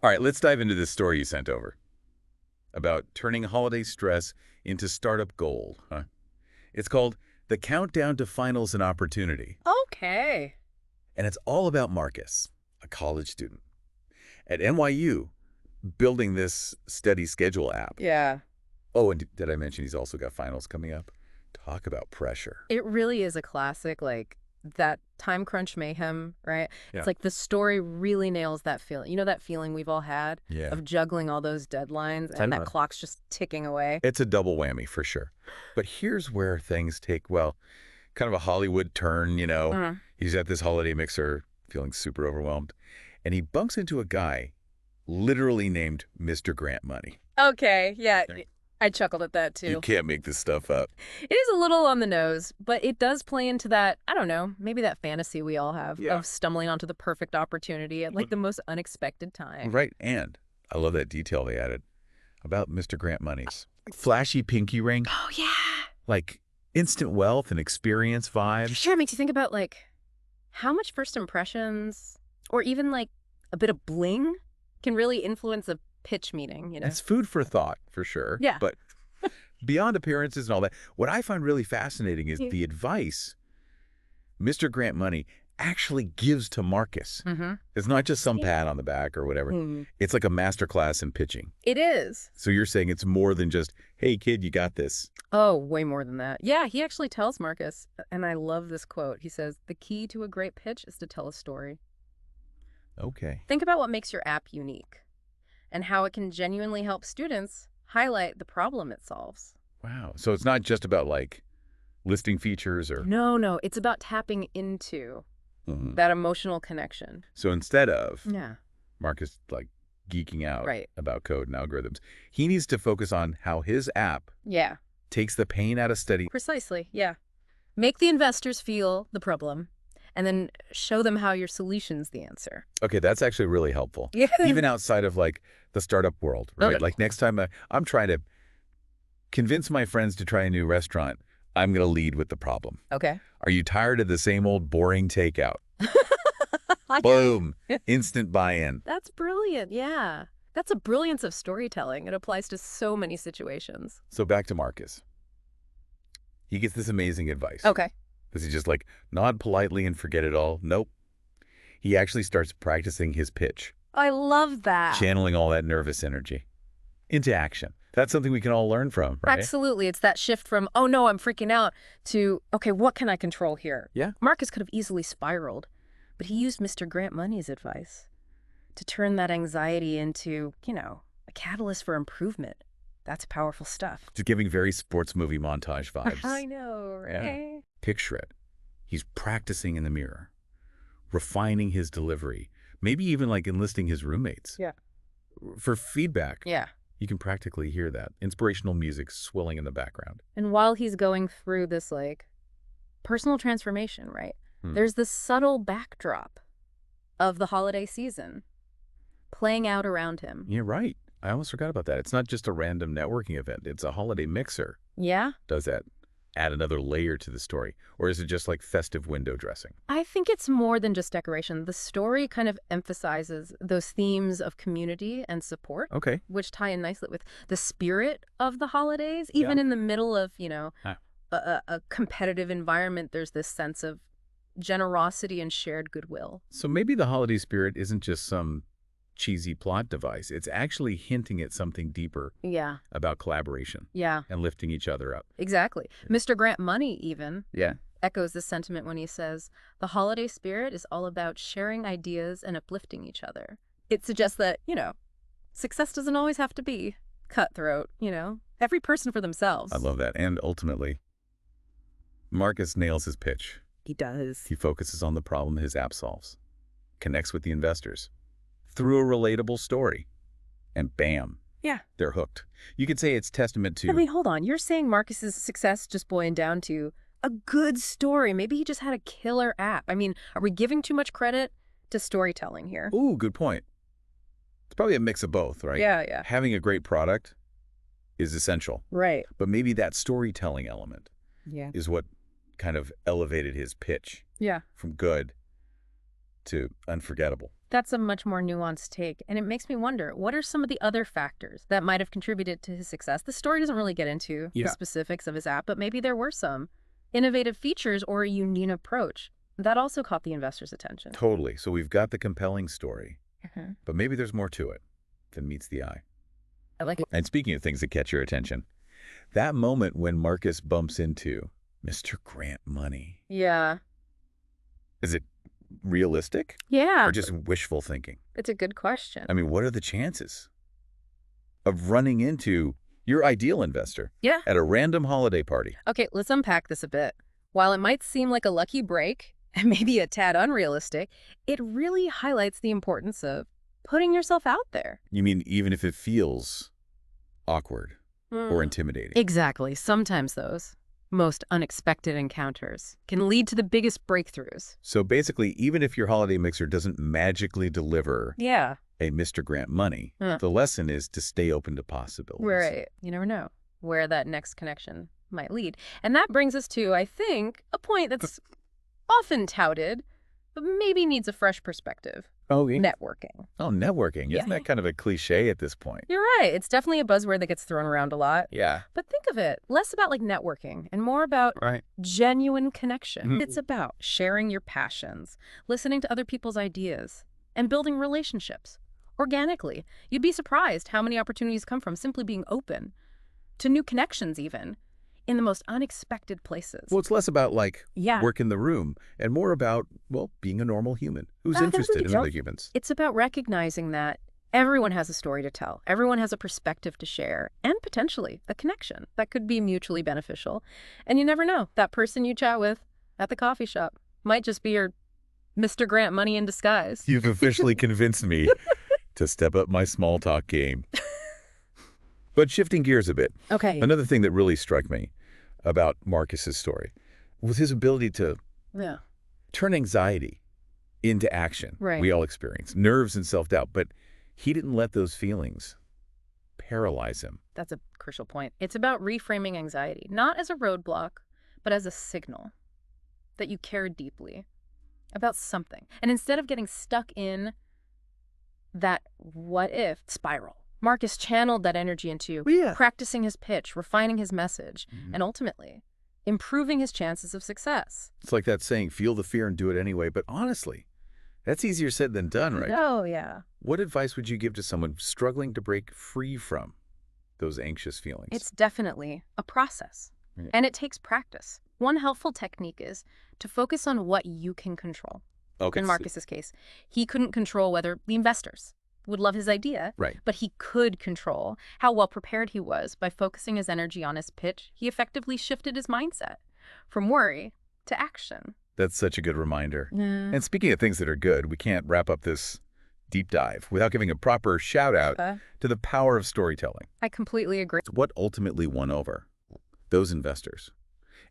All right, let's dive into this story you sent over about turning holiday stress into startup gold. Huh? It's called The Countdown to Finals and Opportunity, Okay. and it's all about Marcus, a college student at NYU, building this study schedule app. Yeah. Oh, and did I mention he's also got finals coming up? Talk about pressure. It really is a classic, like that time crunch mayhem, right? Yeah. It's like the story really nails that feeling. You know that feeling we've all had Yeah. of juggling all those deadlines and that clock's just ticking away? It's a double whammy for sure. But here's where things take, well, kind of a Hollywood turn. Mhm. He's at this holiday mixer, feeling super overwhelmed, and he bumps into a guy literally named Mr. Grant Money. Okay, yeah. There- I chuckled at that You too. can't make this stuff up. It is a little on the nose, but it does play into that, I don't know, maybe that fantasy we all have Yeah. of stumbling onto the perfect opportunity at like the most unexpected time. Right, and I love that detail they added about Mr. Grant Money's flashy pinky ring, Oh, yeah. like instant wealth and experience vibes. Sure, it makes you think about like how much first impressions or even like a bit of bling can really influence a pitch meeting, you know? That's food for thought, for sure. Yeah. But beyond appearances and all that, what I find really fascinating is Yeah. the advice Mr. Grant Money actually gives to Marcus. Mm-hmm. It's not just some pat on the back or whatever. It's like a masterclass in pitching. It is. So you're saying it's more than just, hey, kid, you got this. Oh, way more than that. Yeah, he actually tells Marcus, and I love this quote. He says, "The key to a great pitch is to tell a story." Okay. Think about what makes your app unique and how it can genuinely help students highlight the problem it solves. Wow. So it's not just about like listing features or... No, it's about tapping into Mhm. that emotional connection. So instead of Yeah. Marcus like geeking out Right. about code and algorithms, he needs to focus on how his app Yeah, takes the pain out of study. precisely. Yeah. Make the investors feel the problem and then show them how your solution's the answer. Okay, that's actually really helpful. Yeah. Even outside of like the startup world, right? Okay. Like next time I'm trying to convince my friends to try a new restaurant, I'm going to lead with the problem. Okay. Are you tired of the same old boring takeout? I- Boom. Instant buy-in. That's brilliant. Yeah. That's a brilliance of storytelling. It applies to so many situations. So back to Marcus. He gets this amazing advice. Okay. Does he just like nod politely and forget it all? Nope. He actually starts practicing his pitch, I love that. channeling all that nervous energy into action. That's something we can all learn from, right? Absolutely. It's that shift from, oh no, I'm freaking out, to, okay, what can I control here? Yeah. Marcus could have easily spiraled, but he used Mr. Grant Money's advice to turn that anxiety into, a catalyst for improvement. That's powerful stuff. Just giving very sports movie montage vibes. I know, right? Picture it. He's practicing in the mirror, refining his delivery, maybe even like enlisting his roommates. Yeah. For feedback. Yeah. You can practically hear that. Inspirational music swelling in the background. And while he's going through this, personal transformation, right? There's this subtle backdrop of the holiday season playing out around him. You're right. I almost forgot about that. It's not just a random networking event. It's a holiday mixer. Yeah? Does that add another layer to the story? Or is it just like festive window dressing? I think it's more than just decoration. The story kind of emphasizes those themes of community and support, Okay. which tie in nicely with the spirit of the holidays. Even in the middle of, a competitive environment, there's this sense of generosity and shared goodwill. So maybe the holiday spirit isn't just some cheesy plot device. It's actually hinting at something deeper Yeah, about collaboration yeah, and lifting each other up. exactly. Mr. Grant Money even Yeah. echoes this sentiment when he says, the holiday spirit is all about sharing ideas and uplifting each other. It suggests that, success doesn't always have to be cutthroat, every person for themselves. I love that. And ultimately, Marcus nails his pitch. He does. He focuses on the problem his app solves, connects with the investors through a relatable story, and bam, Yeah. they're hooked. You could say it's testament to... I mean, hold on. You're saying Marcus's success just boiled down to a good story. Maybe he just had a killer app. I mean, are we giving too much credit to storytelling here? Ooh, good point. It's probably a mix of both, right? Yeah. Having a great product is essential, Right. but maybe that storytelling element Yeah. is what kind of elevated his pitch Yeah. from good to unforgettable. That's a much more nuanced take, and it makes me wonder, what are some of the other factors that might have contributed to his success? The story doesn't really get into the specifics of his app, but maybe there were some innovative features or a unique approach that also caught the investor's attention. Totally. So we've got the compelling story, Mhm. but maybe there's more to it than meets the eye. I like it. And speaking of things that catch your attention, that moment when Marcus bumps into Mr. Grant Money, Yeah. is it realistic Yeah. or just wishful thinking? It's a good question. I mean, what are the chances of running into your ideal investor Yeah. at a random holiday party? Okay, let's unpack this a bit. While it might seem like a lucky break and maybe a tad unrealistic, it really highlights the importance of putting yourself out there. You mean even if it feels awkward or Mm. intimidating? Exactly. Sometimes those most unexpected encounters can lead to the biggest breakthroughs. So basically, even if your holiday mixer doesn't magically deliver Yeah. a Mr. Grant Money, Huh. the lesson is to stay open to possibilities. Right. You never know where that next connection might lead. And that brings us to, I think, a point that's often touted, but maybe needs a fresh perspective. Oh, yeah. Networking. Oh, networking. Yeah. Isn't that kind of a cliche at this point? You're right. It's definitely a buzzword that gets thrown around a lot. Yeah. But think of it less about like networking and more about Right. genuine connection. Mhm. It's about sharing your passions, listening to other people's ideas, and building relationships organically. You'd be surprised how many opportunities come from simply being open to new connections, even in the most unexpected places. Well, it's less about like Yeah. work in the room and more about, well, being a normal human who's That's interested a in joke. other humans. It's about recognizing that everyone has a story to tell. Everyone has a perspective to share and potentially a connection that could be mutually beneficial. And you never know. That person you chat with at the coffee shop might just be your Mr. Grant Money in disguise. You've officially convinced me to step up my small talk game. But shifting gears a bit, Okay. another thing that really struck me about Marcus's story was his ability to Yeah. turn anxiety into action. Right. We all experience nerves and self-doubt, but he didn't let those feelings paralyze him. That's a crucial point. It's about reframing anxiety, not as a roadblock, but as a signal that you care deeply about something. And instead of getting stuck in that what if spiral, Marcus channeled that energy into practicing his pitch, refining his message, and ultimately improving his chances of success. It's like that saying, feel the fear and do it anyway. But honestly, that's easier said than done, right? Oh, yeah. What advice would you give to someone struggling to break free from those anxious feelings? It's definitely a process, Yeah. and it takes practice. One helpful technique is to focus on what you can control. okay. In Marcus's case, he couldn't control whether the investors would love his idea, Right. but he could control how well prepared he was. By focusing his energy on his pitch, he effectively shifted his mindset from worry to action. That's such a good reminder. Yeah. And speaking of things that are good, we can't wrap up this deep dive without giving a proper shout out to the power of storytelling. I completely agree. It's what ultimately won over those investors.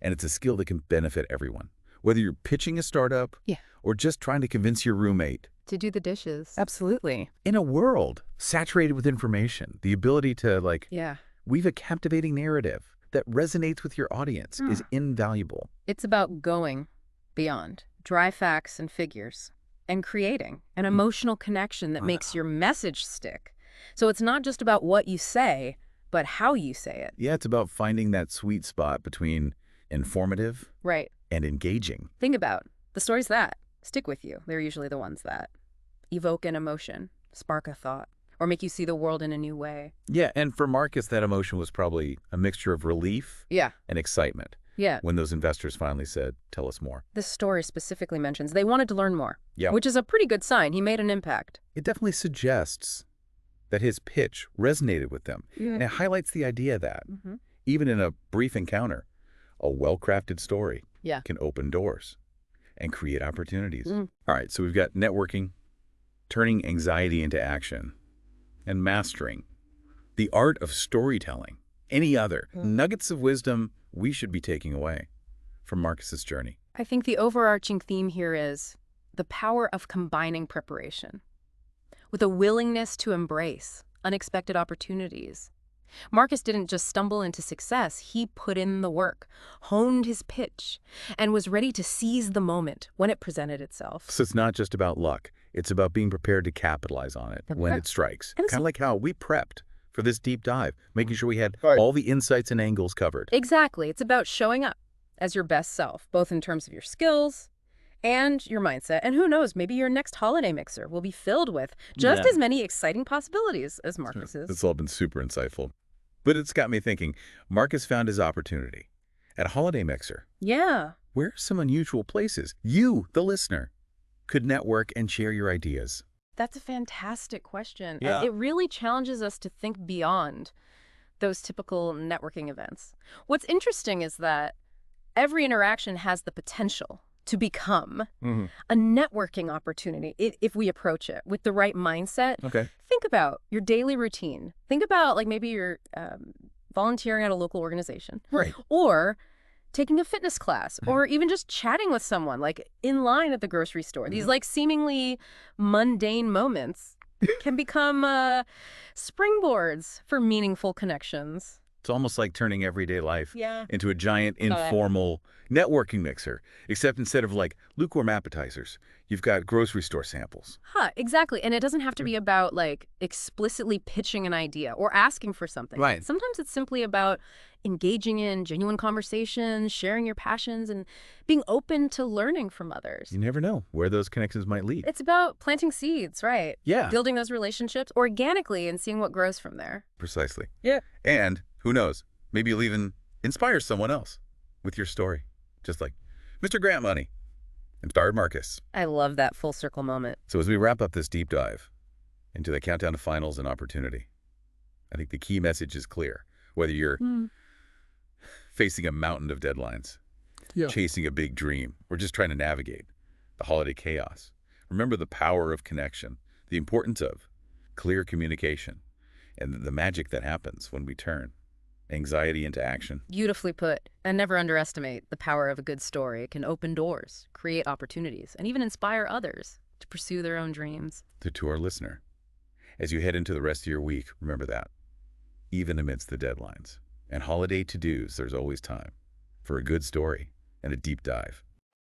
And it's a skill that can benefit everyone, whether you're pitching a startup or just trying to convince your roommate. To do the dishes. Absolutely. In a world saturated with information, the ability to Yeah. weave a captivating narrative that resonates with your audience is invaluable. It's about going beyond dry facts and figures and creating an emotional connection that makes your message stick. So it's not just about what you say, but how you say it. Yeah, it's about finding that sweet spot between informative Right. and engaging. Think about the stories that stick with you. They're usually the ones that evoke an emotion, spark a thought, or make you see the world in a new way. Yeah, and for Marcus, that emotion was probably a mixture of relief Yeah. and excitement Yeah. when those investors finally said, tell us more. This story specifically mentions they wanted to learn more, Yeah. which is a pretty good sign. He made an impact. It definitely suggests that his pitch resonated with them. And it highlights the idea that, even in a brief encounter, a well-crafted story Yeah. can open doors and create opportunities. Mm. All right, so we've got networking, turning anxiety into action, and mastering the art of storytelling. Any other nuggets of wisdom we should be taking away from Marcus's journey? I think the overarching theme here is the power of combining preparation with a willingness to embrace unexpected opportunities. Marcus didn't just stumble into success. He put in the work, honed his pitch, and was ready to seize the moment when it presented itself. So it's not just about luck. It's about being prepared to capitalize on it when it strikes. And Kind of like how we prepped for this deep dive, making sure we had Right. all the insights and angles covered. Exactly. It's about showing up as your best self, both in terms of your skills and your mindset. And who knows, maybe your next holiday mixer will be filled with just Yeah. as many exciting possibilities as Marcus's. It's all been super insightful. But it's got me thinking, Marcus found his opportunity at a holiday mixer. Yeah. Where are some unusual places you, the listener, could network and share your ideas? That's a fantastic question. Yeah. It really challenges us to think beyond those typical networking events. What's interesting is that every interaction has the potential to become Mhm. a networking opportunity if we approach it with the right mindset. Okay. Think about your daily routine. Think about like maybe you're volunteering at a local organization Right. or taking a fitness class or even just chatting with someone like in line at the grocery store. These like seemingly mundane moments can become springboards for meaningful connections. It's almost like turning everyday life Yeah. into a giant that. informal networking mixer, except instead of like lukewarm appetizers, you've got grocery store samples. Exactly. And it doesn't have to be about like explicitly pitching an idea or asking for something. Right. Sometimes it's simply about engaging in genuine conversations, sharing your passions, and being open to learning from others. You never know where those connections might lead. It's about planting seeds, right? Yeah, Building those relationships organically and seeing what grows from there. precisely. Yeah. And who knows, maybe you'll even inspire someone else with your story, just like Mr. Grant Money inspired Marcus. I love that full circle moment. So as we wrap up this deep dive into the countdown to finals and opportunity, I think the key message is clear. Whether you're facing a mountain of deadlines, Yeah. chasing a big dream, or just trying to navigate the holiday chaos, remember the power of connection, the importance of clear communication, and the magic that happens when we turn anxiety into action. Beautifully put. And never underestimate the power of a good story. It can open doors, create opportunities, and even inspire others to pursue their own dreams. To our listener, as you head into the rest of your week, remember that, even amidst the deadlines and holiday to-dos, there's always time for a good story and a deep dive.